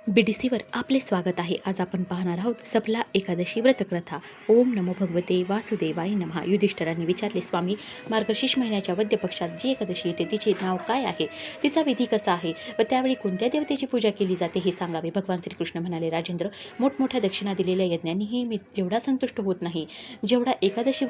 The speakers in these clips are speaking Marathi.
BDCवर आपले स्वागत आहे. आज आपण पाहणार आहोत सफला एकादशी व्रतकथा. ओम नमो भगवते वासुदेवाय नमः. युधिष्ठिरांनी विचारले, स्वामी, मार्गशीर्ष महिन्याच्या वद्य पक्षात जी एकादशी येते तिचे नाव काय आहे, तिचा विधी कसा आहे व त्यावेळी कोणत्या देवतेची पूजा केली जाते हे सांगावे. भगवान श्रीकृष्ण म्हणाले, राजेंद्र, मोठमोठ्या दक्षिणा दिलेल्या यज्ञांनीही मी जेवढा संतुष्ट होत नाही जेवढा एकादशी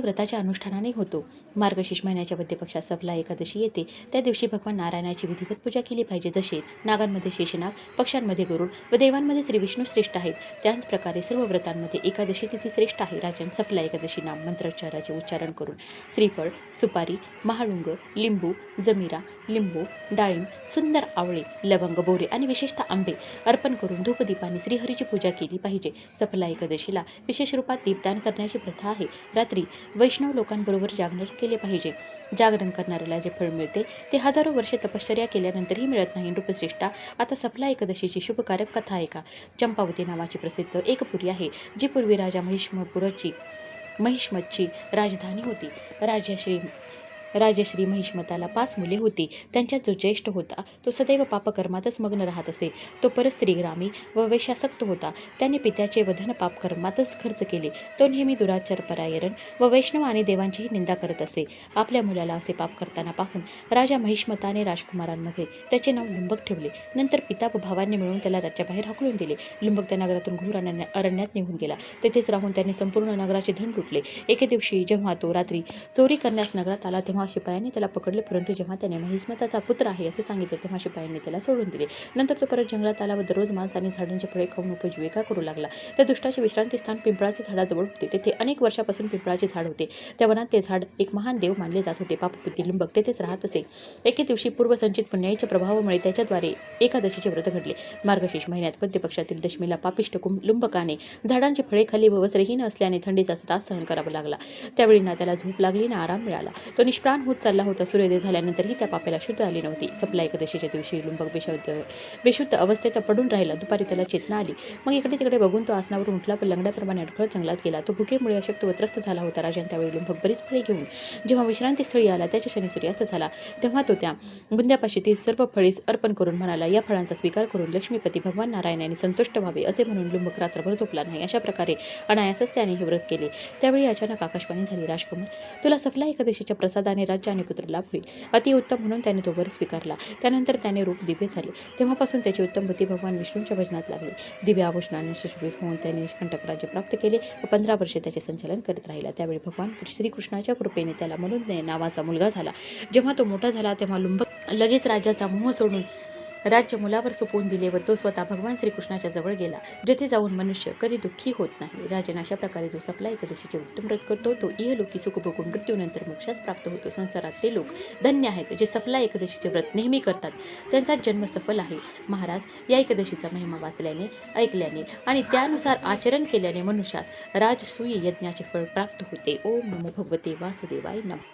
व्रताच्या अनुष्ठानाने होतो. मार्गशीर्ष महिन्याच्या वद्य पक्षात सफला एकादशी येते त्या दिवशी भगवान नारायणाची विधिवत पूजा केली पाहिजे. जसे नागांमध्ये शेषनाग, पक्ष्यांमध्ये गरुड व देवांमध्ये श्री विष्णू श्रेष्ठ आहेत, त्याच प्रकारे सर्व व्रतांमध्ये एकादशी तिथी श्रेष्ठ आहे. राजन, सफला एकादशी नाम मंत्रोच्चाराचे उच्चारण करून श्रीफळ, सुपारी, महाळुंग, लिंबू, जमिरा, लिंबू, डाळिंब, सुंदर आवळे, लवंग, बोरे आणि विशेषतः आंबे अर्पण करून धूपदीपाने श्रीहरीची पूजा केली पाहिजे. सफला एकादशीला विशेष रूपात दीपदान करण्याची प्रथा आहे. रात्री वैष्णव लोकांबरोबर जागरण केले पाहिजे. जागरण करणाऱ्याला जे फळ मिळते ते हजारो वर्षे तपश्चर्या केल्यानंतरही मिळत नाही. नृपश्रेष्ठा, आता सफला एकादशीची शुभकारक कथा ऐका. चंपावती नावाची प्रसिद्ध एक पुरी आहे, जी पूर्वी राजा महिष्मतची राजधानी होती. राजश्री महिष्मताला 5 मुले होती. त्यांच्यात जो ज्येष्ठ होता तो सदैव पापकर्मातच मग्न राहत असे. तो परस्त्रीग्रामी व वेश्यासक्त होता. त्याने पित्याचे वधन पापकर्मातच खर्च केले. तो नेहमी दुराचार परायण व वैष्णव आणि देवांचीही निंदा करत असे. आपल्या मुलाला असे पाप करताना पाहून राजा महिष्मताने राजकुमारांमध्ये त्याचे नाव लुंबक ठेवले. नंतर पिता व भावांनी मिळून त्याला राज्याबाहेर हाकलून दिले. लुंबक त्या नगरातून घोर अरण्यात निघून गेला. तेथेच राहून त्याने संपूर्ण नगराचे धन लुटले. एके दिवशी जेव्हा तो रात्री चोरी करण्यास नगरात आला तेव्हा शिपायांनी त्याला पकडले, परंतु जेव्हा त्याने महिष्मताचा पुत्र आहे असे सांगितले तेव्हा शिपायांनी त्याला सोडून दिले. नंतर तो परत जंगलात आला व दररोज मांस आणि झाडांची फळे खाऊन उपजीविका करू लागला. त्या दुष्टाचे विश्रांती स्थान पिंपळाच्या झाडाजवळ होते. तेथे अनेक वर्षापासून पिंपळाचे झाड होते. त्या वनात ते झाड एक महान देव मानले जात होते. पापपुती लुंबक तेथेच राहत असे. एके दिवशी पूर्वसंचित पुण्याईच्या प्रभावामुळे त्याच्याद्वारे एकादशीचे व्रत घडले. मार्गशीर्ष महिन्यात वद्य पक्षातील दशमीला पापिष्ट लुंबकाने झाडांची फळे खाल्ली व वस्त्रहीन असल्याने थंडीचा त्रास सहन करावा लागला. त्यावेळी ना त्याला झोप लागली ना आराम मिळाला. तो निष्प्राण होत चालला होता. सूर्योदय झाल्यानंतरही त्या पाप्याला शुद्ध आली नव्हती. सफला एकादशीच्या दिवशी लुंबक बेशुद्ध अवस्थेत पडून राहिला. दुपारी त्याला चेतना आली. मग इकडे तिकडे बघून तो आसनावरून उठला व लंगड्याप्रमाणे अडखळत जंगलात गेला. तो भुकेमुळे अशक्त व त्रस्त झाला होता. राजाने त्यावेळी लुंबक बरीच फळे घेऊन जेव्हा विश्रांतीस्थळी आला त्याच्या क्षणी सूर्यास्त झाला. तेव्हा तो त्या बुंद्यापाशी ती सर्व फळीस अर्पण करून म्हणाला, या फळांचा स्वीकार करून लक्ष्मीपती भगवान नारायणाने संतुष्ट व्हावे. असे म्हणून लुंबक रात्रभर झोपला नाही. अशा प्रकारे अनायासच त्याने हे व्रत केले. त्यावेळी अचानक आकाशवाणी झाली, राजकुमार, तुला सफला एकादशीच्या प्रसादाने राज्य आणि पुत्र लाभ होईल. अतिउत्तम म्हणून त्याने तो वर स्वीकारला. त्यानंतर त्याने रूप दिव्य झाले. तेव्हापासून त्याची उत्तम गती भगवान विष्णूंच्या भजनात लागली. दिव्य आभूषणाने सुशोभित होऊन त्याने निष्कंटक राज्य प्राप्त केले व 15 वर्षे त्याचे संचालन करीत राहिला. त्यावेळी भगवान श्रीकृष्णाच्या कृपेने त्याला मनुज्ञ नावाचा मुलगा झाला. जेव्हा तो मोठा झाला तेव्हा लुंबक लगेच राज्याचा मोह सोडून राज्य मुलावर सोपवून दिले व तो स्वतः भगवान श्रीकृष्णाच्या जवळ गेला, जेथे जाऊन मनुष्य कधी दुःखी होत नाही. राजन, अशा प्रकारे जो सफला एकादशीचे उत्तम व्रत करतो तो इहलोकी सुख भोगून मृत्यूनंतर मोक्षास प्राप्त होतो. संसारात ते लोक धन्य आहेत जे सफला एकादशीचे व्रत नेहमी करतात. त्यांचा जन्म सफल आहे. महाराज, या एकादशीचा महिमा वाचल्याने, ऐकल्याने आणि त्यानुसार आचरण केल्याने मनुष्यास राजसूय यज्ञाचे फळ प्राप्त होते. ओम नमो भगवते वासुदेवाय नमः.